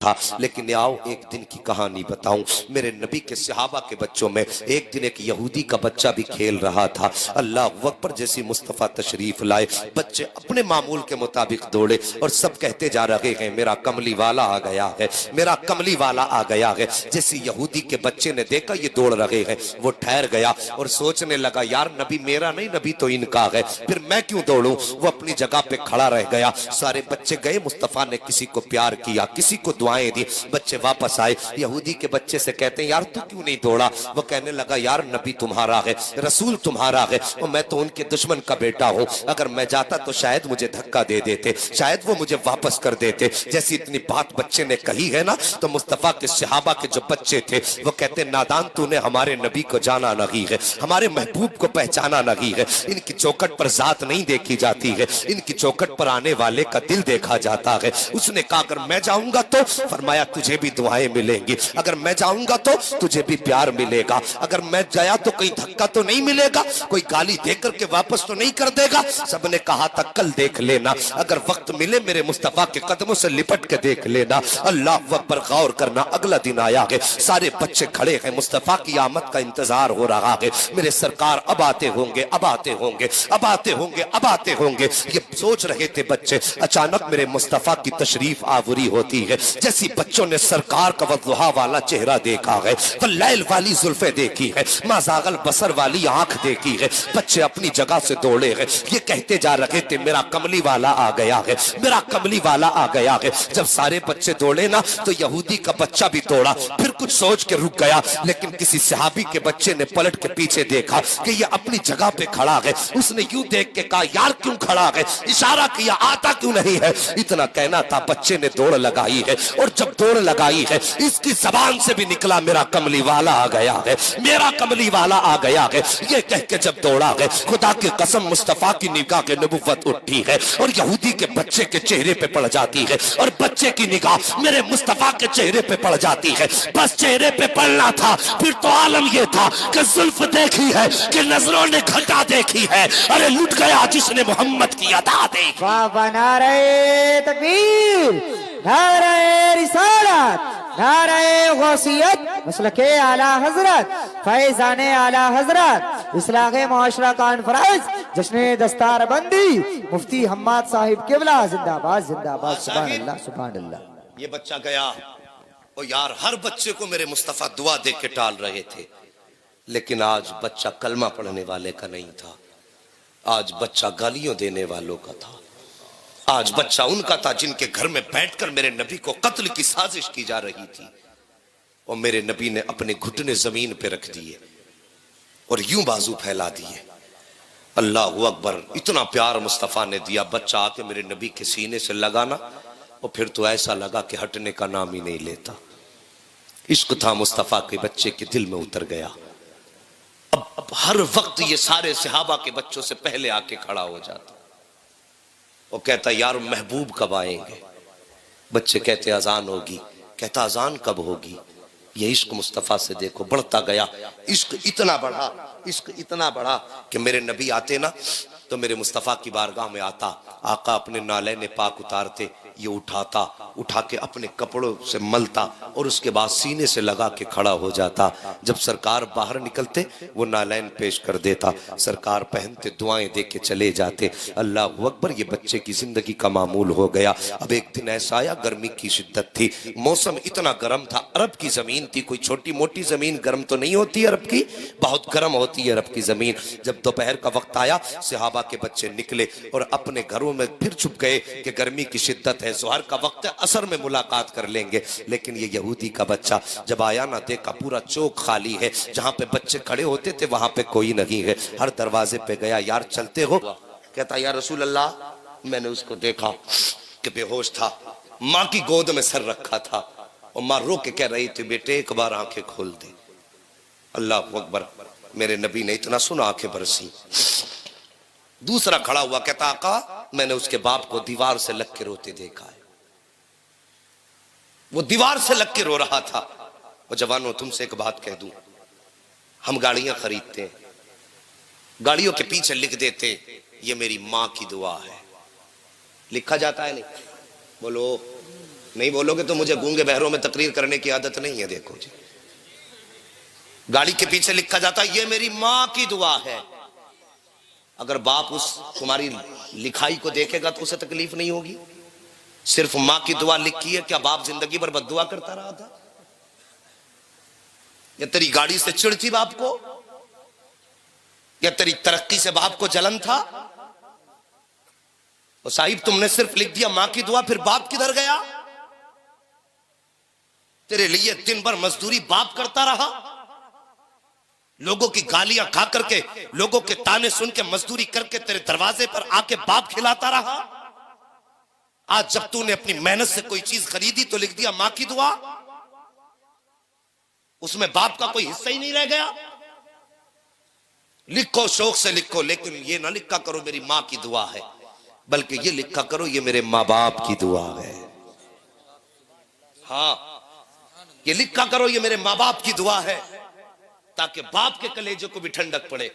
تھا، لیکن آؤ ایک دن کی کہانی بتاؤں۔ میرے نبی کے صحابہ کے بچوں میں ایک دن ایک یہودی کا بچہ بھی کھیل رہا تھا۔ اللہ اکبر، جیسی مصطفیٰ تشریف لائے بچے اپنے معمول کے مطابق دوڑے اور سب کہتے جا رہے ہیں میرا کملی والا آ گیا ہے، میرا کملی والا آ گیا ہے۔ جیسی یہودی کے بچے نے دیکھا یہ دوڑ رہے ہیں، وہ ٹھہر گیا اور سوچنے لگا یار نبی میرا نہیں، نبی تو ان کا ہے، پھر میں کیوں دوڑوں؟ وہ اپنی جگہ پہ کھڑا رہ گیا۔ سارے بچے گئے، مصطفیٰ نے کسی کو پیار کیا، کسی کو دعائیں دی، بچے واپس آئے۔ یہودی کے بچے سے کہتے ہیں یار تو کیوں نہیں دوڑا؟ وہ کہنے لگا یار نبی تمہارا ہے، رسول تمہارا ہے، اور میں تو ان کے دشمن کا بیٹا ہوں، اگر میں جاتا تو شاید مجھے دھکا دے دیتے، شاید وہ مجھے واپس کر دیتے۔ جیسی اتنی بات بچے نے کہی ہے نا، تو مصطفیٰ کے صحابہ کے جو بچے تھے وہ کہتے نادان تو نے ہمارے نبی کو جانا نہیں ہے، ہمارے محبوب کو پہچانا نہیں ہے، ان کی چوکٹ پر ذات نہیں دیکھی جاتی ہے، ان کی چوکٹ پر آنے والے کا دل دیکھا جاتا ہے۔ اس نے کہا اگر میں جاؤں گا تو، فرمایا تجھے بھی دعائیں ملیں گی، اگر میں جاؤں گا تو تجھے بھی پیار ملے گا، اگر میں گیا تو کوئی دھکا تو نہیں ملے گا، کوئی گالی دے کر کے واپس تو نہیں کر دے گا۔ سب نے کہا تھا کل دیکھ لینا، اگر وقت ملے میرے مصطفیٰ کے قدموں سے لپٹ کے دیکھ لینا۔ اللہ اکبر، غور کرنا، اگلا دن آیا ہے، سارے بچے کھڑے ہیں، مصطفیٰ کی آمد کا انتظار ہو رہا ہے، میرے سرکار اب آتے ہوں گے، اب آتے ہوں گے، اب آتے ہوں گے، اب آتے ہوں گے، یہ سوچ رہے تھے بچے۔ اچانک میرے مصطفیٰ کی تشریف آوری ہوتی ہے، جیسی بچوں نے سرکار کا والضحیٰ والا چہرہ دیکھا ہے، واللیل والی زلفیں دیکھی ہے، ما زاغ البصر والی آنکھ دیکھی ہے، بچے اپنی جگہ سے دوڑے ہیں، یہ کہتے جا رہے تھے میرا کملی والا آ گیا ہے، میرا کملی والا آ گیا ہے۔ جب سارے بچے دوڑے نا تو یہودی کا بچہ بھی دوڑا، پھر کچھ سوچ کے رک گیا، لیکن کسی صحابی کے بچے نے پلٹ کے پیچھے دیکھا کہ یہ اپنی جگہ پہ کھڑا ہے، اس نے یوں دیکھ کے کہا یار کیوں کھڑا ہے، اشارہ کیا آتا کیوں نہیں ہے؟ اتنا کہنا تھا، بچے نے دوڑ لگائی ہے، اور جب دوڑ لگائی ہے اس کی زبان سے بھی نکلا میرا کملی والا آ گیا ہے، میرا کملی والا آ گیا ہے۔ یہ کہہ کے جب دوڑا ہے، خدا کی قسم مصطفیٰ کی نگاہ کے نبوت اٹھی ہے اور یہودی کے بچے کے چہرے پہ پڑ جاتی ہے، اور بچے کی نگاہ میرے مصطفیٰ کے چہرے پہ پڑ جاتی ہے۔ بس چہرے پہ پڑنا تھا، پھر تو عالم یہ تھا کہ زلف دیکھی ہے، کہ نظروں نے گھٹا دیکھی ہے، ارے لٹ گیا جس نے محمد کی ادا دیکھی۔ واہ، نعرہ تکبیر، نعرہ رسالت، نعرہ غوثیت، مسلک اعلی حضرت، فیضان اعلی حضرت، اصلاح معاشرہ کانفرنس، جشن دستار بندی، مفتی حماد صاحب قبلہ زندہ باد، زندہ باد، سبحان اللہ، سبحان اللہ۔ یہ بچہ گیا، اور یار ہر بچے کو میرے مصطفیٰ دعا دے کے ٹال رہے تھے، لیکن آج بچہ کلمہ پڑھنے والے کا نہیں تھا، آج بچہ گالیوں دینے والوں کا تھا، آج بچہ ان کا تھا جن کے گھر میں بیٹھ کر میرے نبی کو قتل کی سازش کی جا رہی تھی، اور میرے نبی نے اپنے گھٹنے زمین پہ رکھ دیے اور یوں بازو پھیلا دیے۔ اللہ اکبر، اتنا پیار مصطفیٰ نے دیا، بچہ آ کے میرے نبی کے سینے سے لگانا، اور پھر تو ایسا لگا کہ ہٹنے کا نام ہی نہیں لیتا۔ عشق تھا مصطفیٰ کے بچے کے دل میں اتر گیا۔ اب ہر وقت یہ سارے صحابہ کے بچوں سے پہلے آ کے کھڑا ہو جاتا، وہ کہتا یار محبوب کب آئیں گے؟ بچے کہتے اذان ہوگی، کہتا اذان کب ہوگی؟ یہ عشق مصطفیٰ سے دیکھو بڑھتا گیا، عشق اتنا بڑھا، عشق اتنا بڑھا کہ میرے نبی آتے نا تو میرے مصطفیٰ کی بارگاہ میں آتا، آقا اپنے نالین پاک اتارتے، یہ اٹھاتا، اٹھا کے اپنے کپڑوں سے ملتا اور اس کے بعد سینے سے لگا کے کھڑا ہو جاتا۔ جب سرکار باہر نکلتے وہ نالین پیش کر دیتا، سرکار پہنتے دعائیں دے کے چلے جاتے۔ اللہ اکبر، یہ بچے کی زندگی کا معمول ہو گیا۔ اب ایک دن ایسا آیا، گرمی کی شدت تھی، موسم اتنا گرم تھا، عرب کی زمین تھی، کوئی چھوٹی موٹی زمین گرم تو نہیں ہوتی عرب کی، بہت گرم ہوتی ہے عرب کی زمین۔ جب دوپہر کا وقت آیا، صحابہ کے بچے نکلے اور اپنے گھروں میں پھر چھپ گئے کہ گرمی کی شدت ہے، ظہر کا وقت ہے، عصر میں ملاقات کر لیں گے۔ لیکن یہ یہودی کا بچہ جب آیا نہ، دیکھا پورا چوک خالی ہے، جہاں پہ بچے کھڑے ہوتے تھے وہاں پہ کوئی نہیں ہے۔ ہر دروازے پہ گیا، یار چلتے ہو؟ کہتا یا رسول اللہ، میں نے اس کو دیکھا کہ بے ہوش تھا، ماں کی گود میں سر رکھا تھا، اور ماں رو کے کہہ رہی تھی بیٹے ایک بار آنکھیں کھول دے۔ اللہ اکبر، میرے نبی نے اتنا سنا آنکھیں برسی۔ دوسرا کھڑا ہوا، کہتا آقا میں نے اس کے باپ کو دیوار سے لگ کے روتے دیکھا ہے، وہ دیوار سے لگ کے رو رہا تھا۔ وہ جوانوں تم سے ایک بات کہہ دوں، ہم گاڑیاں خریدتے ہیں، گاڑیوں کے پیچھے لکھ دیتے یہ میری ماں کی دعا ہے، لکھا جاتا ہے نہیں؟ بولو، نہیں بولو گے تو مجھے گونگے بہروں میں تقریر کرنے کی عادت نہیں ہے. دیکھو جی گاڑی کے پیچھے لکھا جاتا ہے یہ میری ماں کی دعا ہے. اگر باپ اس تمہاری لکھائی کو دیکھے گا تو اسے تکلیف نہیں ہوگی. صرف ماں کی دعا لکھی ہے, کیا باپ زندگی بھر بد دعا کرتا رہا تھا؟ یا تیری گاڑی سے چڑ تھی باپ کو؟ یا تیری ترقی سے باپ کو جلن تھا؟ اور صاحب تم نے صرف لکھ دیا ماں کی دعا, پھر باپ کدھر گیا؟ تیرے لیے دن بھر مزدوری باپ کرتا رہا, لوگوں کی گالیاں کھا کر کے, لوگوں کے تانے سن کے, مزدوری کر کے تیرے دروازے پر آ کے باپ کھلاتا رہا. آج جب تو نے اپنی محنت سے کوئی چیز خریدی تو لکھ دیا ماں کی دعا, اس میں باپ کا کوئی حصہ ہی نہیں رہ گیا. لکھو شوق سے لکھو, لیکن یہ نہ لکھا کرو میری ماں کی دعا ہے, بلکہ یہ لکھا کرو یہ میرے ماں باپ کی دعا ہے. ہاں یہ لکھا کرو یہ میرے ماں باپ کی دعا ہے, تاکہ باپ کے کلیجے کو بھی ٹھنڈک پڑے,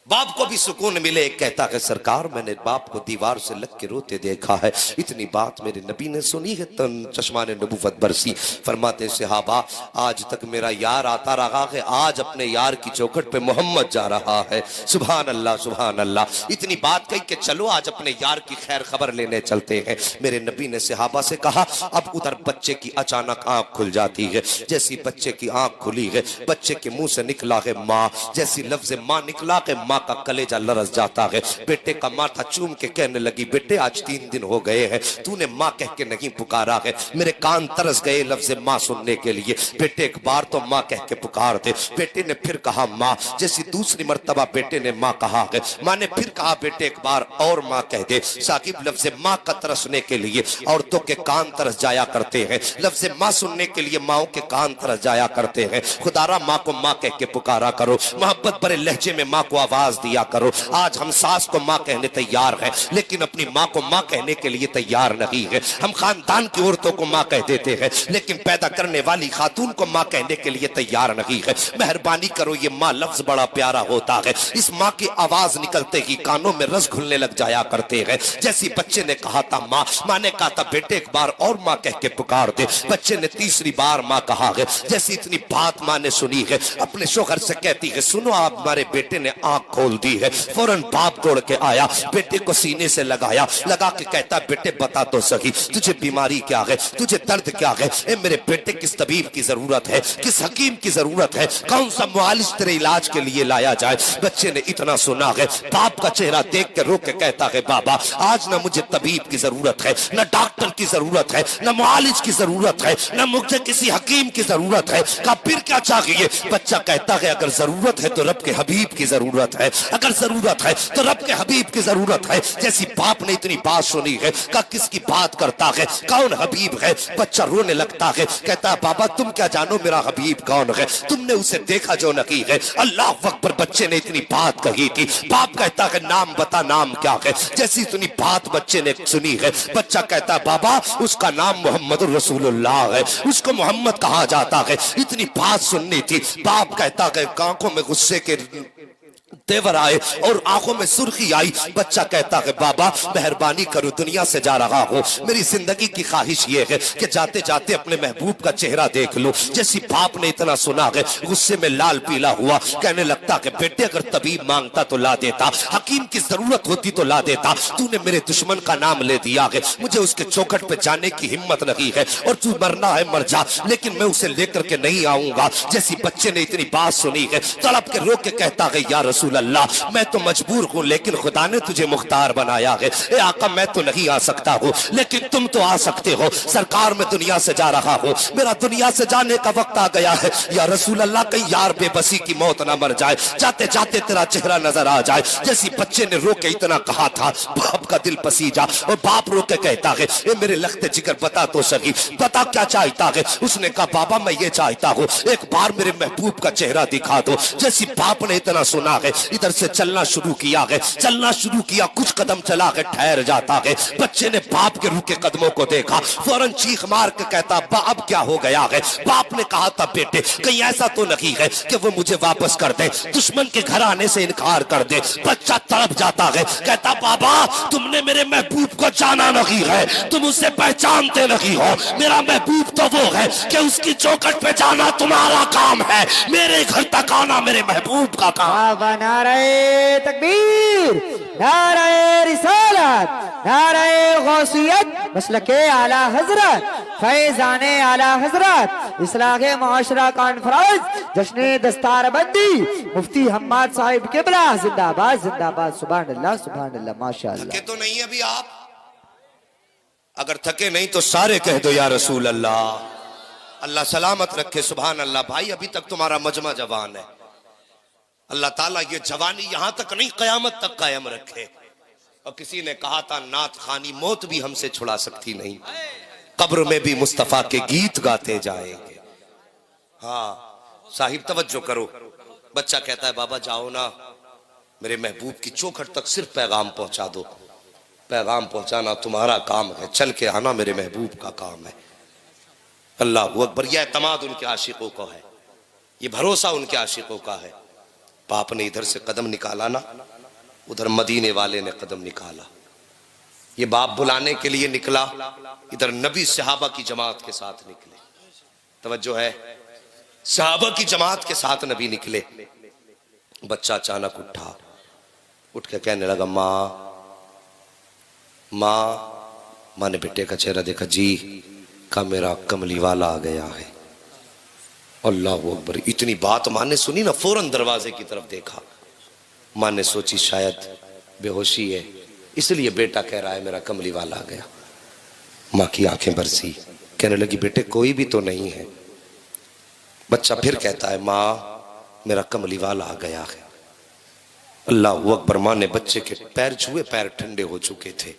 باپ کو بھی سکون ملے. کہتا ہے سرکار میں نے باپ کو دیوار سے لگ کے روتے دیکھا ہے. اتنی بات میرے نبی نے سنی ہے, تن چشمان نبوت برسی. فرماتے صحابہ آج تک میرا یار آتا رہا ہے, آج اپنے یار کی چوکھٹ پہ محمد جا رہا ہے. سبحان اللہ سبحان اللہ. اتنی بات کہی کہ چلو آج اپنے یار کی خیر خبر لینے چلتے ہیں. میرے نبی نے صحابہ سے کہا اب ادھر بچے کی اچانک آنکھ کھل جاتی ہے. جیسی بچے کی آنکھ کھلی ہے, بچے کے منہ سے نکلا ہے ماں. جیسی لفظ ماں نکلا ہے ماں کا کلیجہ لرز جاتا ہے. بیٹے کا ماتھا چوم کے کہنے لگی بیٹے آج 3 دن ہو گئے ہیں تو نے ماں کہہ کے نہیں پکارا ہے. میرے کان ترس گئے لفظ ماں سننے کے لیے. بیٹے ایک بار تو ماں کہہ کے پکار دے. بیٹے نے پھر کہا ماں. جیسی دوسری مرتبہ بیٹے نے ماں کہا ہے, ماں نے پھر کہا بیٹے ایک بار اور ماں کہہ دے. ثاقب لفظ ماں کا ترسنے کے لیے عورتوں کے کان ترس جایا کرتے ہیں, لفظ ماں سننے کے لیے ماؤں کے کان ترس جایا کرتے ہیں. خدا را ماں کو ماں کہہ کے پکارا کرو, محبت بھرے لہجے میں ماں کو آواز دیا کرو. آج ہم ساس کو ماں کہنے تیار ہیں, لیکن اپنی ماں کو ماں کہنے کے لیے تیار نہیں ہے. ہم خاندان کی عورتوں کو ماں کہہ دیتے ہیں, لیکن پیدا کرنے والی خاتون کو ماں کہنے کے لیے تیار نہیں ہے. مہربانی کرو, یہ ماں لفظ بڑا پیارا ہوتا ہے. اس ماں کی آواز نکلتے ہی کانوں میں رس گھلنے لگ جایا کرتے ہیں. جیسی بچے نے کہا تھا ماں, ماں نے کہا تھا بیٹے ایک بار اور ماں کہہ کے پکار دے. بچے نے تیسری بار ماں کہا ہے. جیسی اتنی بات ماں نے سنی ہے, اپنے شوہر سے کہتی ہے سنو آپ ہمارے بیٹے نے آنکھ کھول دی ہے. فوراً باپ دوڑ کے آیا, بیٹے کو سینے سے لگایا, لگا کے کہتا بیٹے بتا تو صحیح تجھے بیماری کیا ہے, تجھے درد کیا ہے. اے میرے بیٹے کس طبیب کی ضرورت ہے, کس حکیم کی ضرورت ہے, کون سا معالج تیرے علاج کے لیے لایا جائے. بچے نے اتنا سنا ہے, باپ کا چہرہ دیکھ کے رو کے کہتا ہے بابا آج نہ مجھے طبیب کی ضرورت ہے, نہ ڈاکٹر کی ضرورت ہے, نہ معالج کی ضرورت ہے, نہ مجھے کسی حکیم کی ضرورت ہے. کہا پھر کیا چاہیے؟ بچہ کہتا ہے اگر ضرورت ہے تو رب کے حبیب کی ضرورت ہے, اگر ضرورت ہے تو رب کے حبیب کی ضرورت ہے. جیسی باپ نے اتنی بات سنی ہے, کہا کس کی بات کرتا ہے, کون حبیب ہے؟ بچہ رونے لگتا ہے, کہتا ہے بابا تم کیا جانو میرا حبیب کون ہے, تم نے اسے دیکھا جو نہیں ہے. اللہ اکبر, بچے نے اتنی بات کہی تھی. باپ کہتا ہے نام بتا, نام کیا ہے؟ جیسی اتنی بات بچے نے سنی ہے, بچہ کہتا ہے بابا اس کا نام محمد رسول اللہ ہے, اس کو محمد کہا جاتا ہے. اتنی بات سننی تھی. باپ کہتا ہے آنکھوں میں غصے کے تیور آئے اور آنکھوں میں سرخی آئی. بچہ کہتا ہے بابا مہربانی کرو, دنیا سے جا رہا ہوں, میری زندگی کی خواہش یہ ہے کہ جاتے جاتے اپنے محبوب کا چہرہ دیکھ لوں. جیسی باپ نے اتنا سنا ہے, غصے میں لال پیلا ہوا, کہنے لگتا کہ بیٹے اگر طبیب مانگتا تو لا دیتا, حکیم کی ضرورت ہوتی تو لا دیتا, تو نے میرے دشمن کا نام لے دیا ہے, مجھے اس کے چوکھٹ پہ جانے کی ہمت نہیں ہے, اور تو مرنا ہے مر جا, لیکن میں اسے لے کر کے نہیں آؤں گا. جیسی بچے نے اتنی بات سنی ہے, تڑپ کے رو کے کہتا ہے یا رسول اللہ میں تو مجبور ہوں, لیکن خدا نے تجھے مختار بنایا ہے. اے آقا میں تو نہیں آ سکتا ہوں, لیکن تم تو آ سکتے ہو. سرکار میں دنیا سے جا رہا ہوں, میرا دنیا سے جانے کا وقت آ گیا ہے. یا رسول اللہ کہیں یار بے بسی کی موت نہ مر جائے, جاتے جاتے تیرا چہرہ نظر آ جائے. جیسی بچے نے رو کے اتنا کہا تھا, باپ کا دل پسیجا, اور باپ رو کے کہتا ہے اے میرے لخت جگر بتا تو صحیح, بتا کیا چاہتا ہے. اس نے کہا بابا میں یہ چاہتا ہوں ایک بار میرے محبوب کا چہرہ دکھا دو. جیسی باپ نے اتنا سنا ہے, ادھر سے چلنا شروع کیا ہے، چلنا شروع کیا، کچھ قدم چلا کے ٹھہر جاتا ہے۔ بچے نے باپ کے رکے قدموں کو دیکھا، فوراً چیخ مار کے کہتا اب کیا ہو گیا ہے؟ باپ نے کہا تھا بیٹے کہیں ایسا تو نہیں ہے کہ وہ مجھے واپس کر دے، دشمن کے گھر آنے سے انکار کر دے۔ بچہ تڑپ جاتا ہے، کہتا بابا تم نے میرے محبوب کو جانا نہیں ہے، تم اسے پہچانتے نہیں ہو، میرا محبوب تو وہ ہے کہ اس کی چوکھٹ پہ جانا تمہارا کام ہے، میرے گھر تک آنا میرے محبوب کا کام۔ بابا نعرہ تکبیر، نعرہ رسالت، نعرہ غوثیت، مسلک اعلی حضرت، فیضان اعلی حضرت، اصلاح معاشرہ کانفرنس، جشن دستار بندی، مفتی حماد صاحب قبلہ، زندہ آباد زندہ آباد، سبحان اللہ سبحان اللہ، ماشاءاللہ۔ تھکے تو نہیں ابھی آپ؟ اگر تھکے نہیں تو سارے کہہ دو یا رسول اللہ۔ اللہ سلامت رکھے، سبحان اللہ۔ بھائی ابھی تک تمہارا مجمع جوان ہے، اللہ تعالیٰ یہ جوانی یہاں تک نہیں قیامت تک قائم رکھے۔ اور کسی نے کہا تھا نعت خوانی موت بھی ہم سے چھڑا سکتی نہیں، قبر میں بھی مصطفیٰ کے گیت گاتے جائیں گے۔ ہاں صاحب توجہ کرو، بچہ کہتا ہے بابا جاؤ نا، میرے محبوب کی چوکھٹ تک صرف پیغام پہنچا دو۔ پیغام پہنچانا تمہارا کام ہے، چل کے آنا میرے محبوب کا کام ہے۔ اللہ اکبر۔ یہ اعتماد ان کے عاشقوں کا ہے، یہ بھروسہ ان کے عاشقوں کا ہے۔ باپ نے ادھر سے قدم نکالا نا، ادھر مدینے والے نے قدم نکالا۔ یہ باپ بلانے کے لیے نکلا، ادھر نبی صحابہ کی جماعت کے ساتھ نکلے۔ توجہ ہے، صحابہ کی جماعت کے ساتھ نبی نکلے۔ بچہ اچانک اٹھا، اٹھ کے کہنے لگا ماں نے بیٹے کا چہرہ دیکھا، جی کہا میرا کملی والا آ گیا ہے۔ اللہ اکبر۔ اتنی بات ماں نے سنی نا، فوراً دروازے کی طرف دیکھا۔ ماں نے سوچی شاید بے ہوشی ہے، اس لیے بیٹا کہہ رہا ہے میرا کملی والا آ گیا۔ ماں کی آنکھیں برسی، کہنے لگی بیٹے کوئی بھی تو نہیں ہے۔ بچہ پھر کہتا ہے ماں میرا کملی والا آ گیا ہے۔ اللہ اکبر۔ ماں نے بچے کے پیر چھوئے، پیر ٹھنڈے ہو چکے تھے،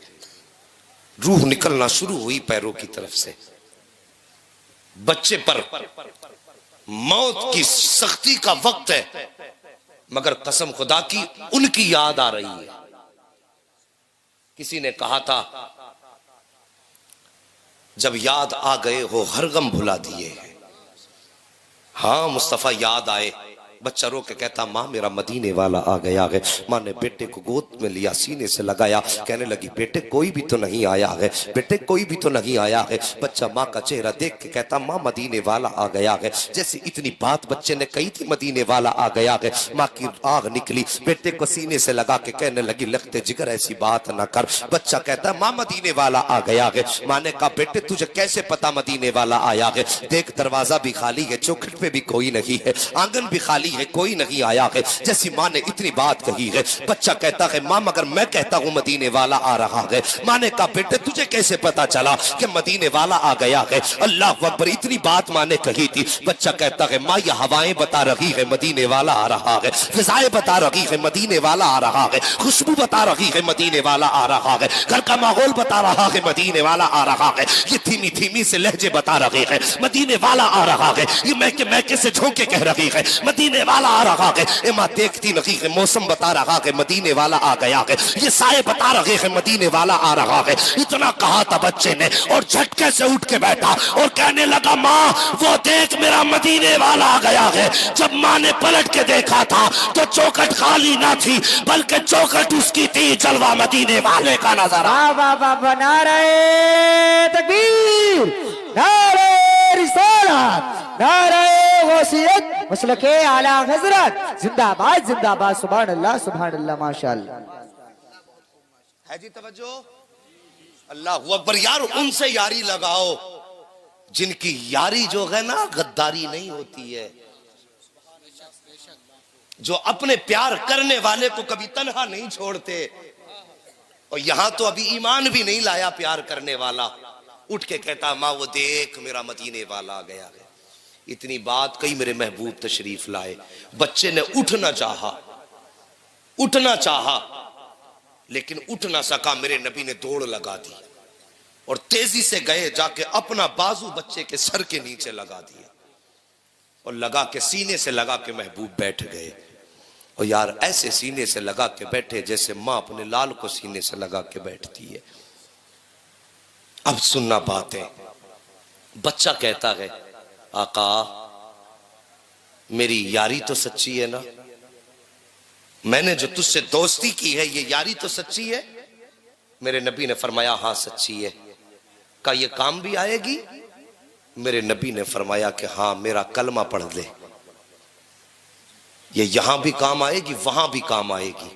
روح نکلنا شروع ہوئی پیروں کی طرف سے۔ بچے پر موت کی سختی کا وقت ہے، مگر قسم خدا کی ان کی یاد آ رہی ہے۔ کسی نے کہا تھا جب یاد آ گئے ہو ہر غم بھلا دیے ہیں۔ ہاں مصطفیٰ یاد آئے، بچہ رو کے کہتا ماں میرا مدینے والا آ گیا ہے۔ ماں نے بیٹے کو گود میں لیا، سینے سے لگایا، کہنے لگی بیٹے کوئی بھی تو نہیں آیا ہے، بیٹے کوئی بھی تو نہیں آیا ہے۔ بچہ ماں کا چہرہ دیکھ کے کہتا ماں مدینے والا آ گیا ہے۔ جیسے اتنی بات بچے نے کہی تھی مدینے والا آ گیا ہے، ماں کی آگ نکلی، بیٹے کو سینے سے لگا کے کہنے لگی لگتے جگر ایسی بات نہ کر۔ بچہ کہتا ماں مدینے والا آ گیا ہے۔ ماں نے کہا بیٹے تجھے کیسے پتا مدینے والا آیا ہے؟ دیکھ دروازہ بھی خالی ہے، چوکھٹ پہ بھی کوئی نہیں ہے، آنگن بھی خالی ہے، کوئی نہیں آیا ہے۔ جیسی ماں نے اتنی بات کہی ہے، بچہ کہتا ہے ماں مگر میں کہتا ہوں مدینے والا آ رہا ہے۔ ماں نے کہا بیٹے تجھے کیسے پتا چلا کہ مدینے والا آ گیا ہے؟ اللہ اکبر۔ اتنی بات ماں نے کہی تھی۔ بچہ کہتا ہے ماں یہ ہوائیں بتا رہی ہے مدینے والا آ رہا ہے، فضائیں بتا رہی ہے مدینے والا آ رہا ہے، خوشبو بتا رہی ہے مدینے والا آ رہا ہے، گھر کا ماحول بتا رہا ہے مدینے والا آ رہا ہے، یہ دھیمی دھیمی سے لہجے بتا رہے ہیں مدینے والا آ رہا ہے، یہ میکے سے جھونکے کہہ رہی ہے مدینے والا آ رہا ہے، ماں دیکھتی نہیں ہے موسم بتا رہا ہے مدینے والا آ گیا ہے، یہ سائے بتا رہے ہیں مدینے والا آ رہا ہے۔ اتنا کہا تھا بچے نے اور جھٹکے سے اٹھ کے بیٹھا اور کہنے لگا ماں وہ دیکھ میرا مدینے والا آ گیا ہے۔ جب ماں نے پلٹ کے دیکھا تھا تو چوکھٹ خالی نہ تھی بلکہ چوکھٹ اس کی تھی، جلوہ مدینے والے کا نظر آ۔ بابا نعرہ تکبیر، نعرہ رسالت، نعرہ غوثیت، مسلک اعلی حضرت، زندہ آباد زندہ آباد، سبحان اللہ سبحان اللہ، ماشاءاللہ۔ ہے جی توجہ؟ اللہ اکبر۔ یار ان سے یاری لگاؤ جن کی یاری جو ہے نا غداری نہیں ہوتی ہے، جو اپنے پیار کرنے والے کو کبھی تنہا نہیں چھوڑتے۔ اور یہاں تو ابھی ایمان بھی نہیں لایا پیار کرنے والا، اٹھ کے کہتا ماں وہ دیکھ میرا مدینے والا آ گیا ہے۔ اتنی بات کئی میرے محبوب تشریف لائے، بچے نے اٹھنا چاہا لیکن اٹھ نہ سکا۔ میرے نبی نے دوڑ لگا دی اور تیزی سے گئے، جا کے اپنا بازو بچے کے سر کے نیچے لگا دیا اور لگا کے سینے سے لگا کے محبوب بیٹھ گئے اور یار ایسے سینے سے لگا کے بیٹھے جیسے ماں اپنے لال کو سینے سے لگا کے بیٹھتی ہے۔ اب سننا باتیں، بچہ کہتا ہے آقا میری یاری تو سچی ہے نا، میں نے جو تجھ سے دوستی کی ہے یہ یاری تو سچی ہے؟ میرے نبی نے فرمایا ہاں سچی ہے۔ کہا یہ کام بھی آئے گی؟ میرے نبی نے فرمایا کہ ہاں میرا کلمہ پڑھ لے، یہ یہاں بھی کام آئے گی وہاں بھی کام آئے گی۔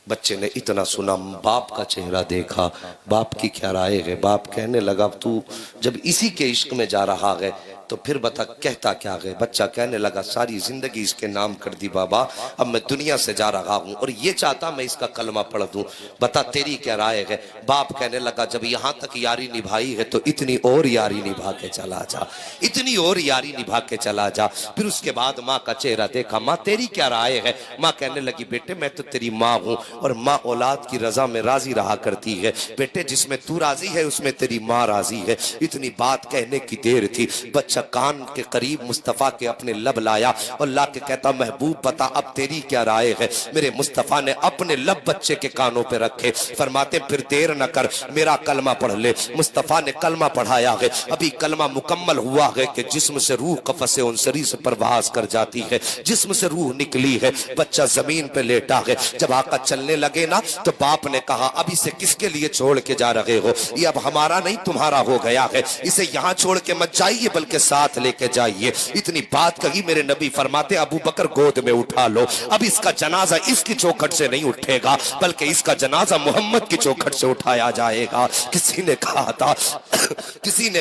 بچے نے اتنا سنا، باپ کا چہرہ دیکھا، باپ کی کیا رائے ہے؟ باپ کہنے لگا تو جب اسی کے عشق میں جا رہا ہے تو پھر بتا کہتا کیا ہے؟ بچہ کہنے لگا ساری زندگی اس کے نام کر دی بابا، اب میں دنیا سے جا رہا ہوں اور یہ چاہتا میں اس کا کلمہ پڑھ دوں، بتا تیری کیا رائے ہے؟ باپ کہنے لگا جب یہاں تک یاری نبھائی ہے تو اتنی اور یاری نبھا کے چلا جا، اتنی اور یاری نبھا کے چلا جا۔ پھر اس کے بعد ماں کا چہرہ دیکھا، ماں تیری کیا رائے ہے؟ ماں کہنے لگی بیٹے میں تو تیری ماں ہوں اور ماں اولاد کی رضا میں راضی رہا کرتی ہے، بیٹے جس میں تو راضی ہے اس میں تیری ماں راضی ہے۔ اتنی بات کہنے کی دیر تھی، بچہ کان کے قریب مصطفیٰ کے اپنے لب لایا اور لا کے کہتا محبوب بتا اب تیری کیا رائے ہے؟ میرے مصطفیٰ نے اپنے لب بچے کے کانوں پہ رکھے، فرماتے پھر دیر نہ کر میرا کلمہ پڑھ لے۔ مصطفیٰ نے کلمہ پڑھایا ہے، ابھی کلمہ مکمل ہوا ہے کہ جسم سے روح قفس انصری سے پرواز کر جاتی ہے، جسم سے روح نکلی ہے، بچہ زمین پہ لیٹا ہے۔ جب آقا چلنے لگے نا تو باپ نے کہا اب اسے کس کے لیے چھوڑ کے جا رہے ہو؟ یہ اب ہمارا نہیں تمہارا ہو گیا ہے، اسے یہاں چھوڑ کے مت جائیے بلکہ ساتھ لے کے جائیے۔ اتنی بات کہی، میرے نبی فرماتے ابو بکر گود میں اٹھا لو، اب اس کا جنازہ اس کی چوکھٹ سے نہیں اٹھے گا بلکہ اس کا جنازہ محمد کی چوکھٹ سے اٹھایا جائے گا۔ کسی نے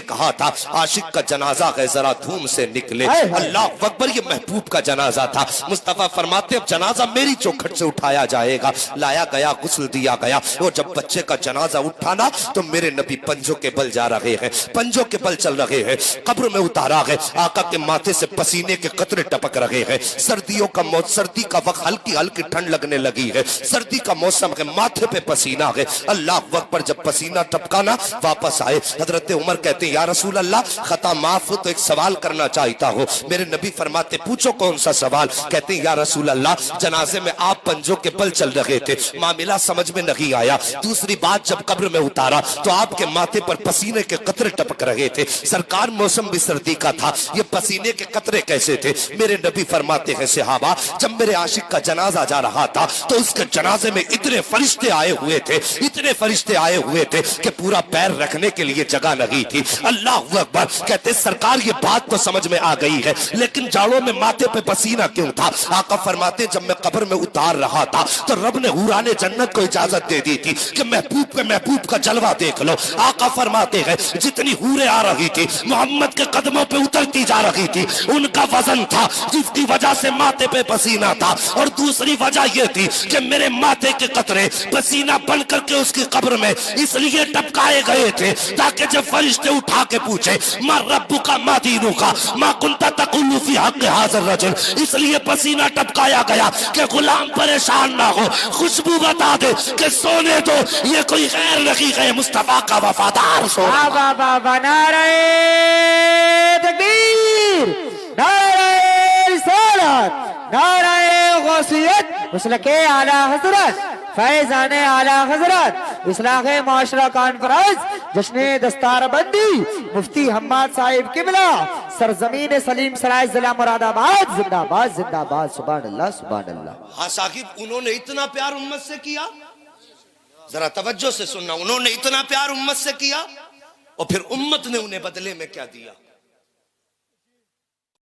کہا تھا عاشق کا جنازہ ہے ذرا دھوم سے نکلے، اللہ اکبر، یہ محبوب کا جنازہ تھا۔ مصطفیٰ فرماتے اب جنازہ میری چوکھٹ سے اٹھایا جائے گا۔ لایا گیا، غسل دیا گیا، اور جب بچے کا جنازہ اٹھانا تو میرے نبی پنجوں کے بل جا رہے ہیں، پنجوں کے بل چل رہے ہیں، قبر میں اتارا ہے، آقا کے ماتھے سے پسینے کے قطرے ٹپک رہے ہیں۔ سردیوں کا سردی کا وقت، ہلکی ہلکی ٹھنڈ لگنے لگی ہے، سردی کا موسم ہے، ماتھے پہ پسینہ ہے۔ اللہ اکبر، جب پسینہ ٹپکا نا واپس آئے، حضرت عمر کہتے ہیں یا رسول اللہ خطا معاف ہو تو ایک سوال کرنا چاہتا ہوں۔ میرے نبی فرماتے پوچھو کون سا سوال؟ کہتے ہیں یا رسول اللہ جنازے میں آپ پنجوں کے بل چل رہے تھے، معاملہ سمجھ میں نہیں آیا۔ دوسری بات جب قبر میں اتارا تو آپ کے ماتھے پر پسینے کے قطرے ٹپک رہے تھے، سرکار موسم بھی سردی کا تھا، یہ پسینے کے قطرے کیسے تھے؟ میرے نبی فرماتے ہیں صحابہ جب میرے عاشق کا جنازہ جا رہا تھا تو اس کے جنازے میں اتنے فرشتے آئے ہوئے تھے، اتنے فرشتے آئے ہوئے تھے کہ پورا پیر رکھنے کے لیے جگہ نہیں تھی۔ اللہ اکبر، کہتے سرکار یہ بات تو سمجھ میں آ گئی ہے لیکن جاڑوں میں ماتھے پہ پسینہ کیوں تھا؟ آقا فرماتے جب میں قبر میں اتار رہا تھا تو رب نے حوران جنت کو اجازت دے دی تھی کہ محبوب کا جلوہ دیکھ لو۔ آقا فرماتے ہیں جتنی حوریں آ رہی تھی محمد کے قدموں پہ اترتی جا رہی تھی، ان کا وزن تھا جس کی وجہ سے ماتھے پہ پسینہ تھا، اور دوسری وجہ یہ تھی کہ میرے ماتھے کے قطرے پسینہ بن کر کے اس کی قبر میں اس لیے ٹپکائے گئے تھے تاکہ جب فرشتے اٹھا کے پوچھے ما ربک ما دینک ما کنت تقول فی حق ھذا الرجل، اس لیے پسینہ ٹپکایا گیا کہ غلام پریشان نہ ہو، خوشبو بتا دے کہ سونے دو، یہ کوئی غیر نہیں ہے مصطفیٰ کا وفادار سونا۔ بابا نعرہ تکبیر، نعرہ رسالت، نعرہ غوثیت، مسلک اعلی حضرت، فیضان اعلی حضرت، اصلاح معاشرہ کانفرنس، جشن دستار بندی، مفتی حماد صاحب قبلہ، سرزمین سلیم سرائے ضلع مراد آباد، زندہ باد زندہ باد، سبحان اللہ سبحان اللہ۔ ہاں صاحب انہوں نے اتنا پیار امت سے کیا، ذرا توجہ سے سننا، انہوں نے اتنا پیار امت سے کیا اور پھر امت نے انہیں بدلے میں کیا دیا؟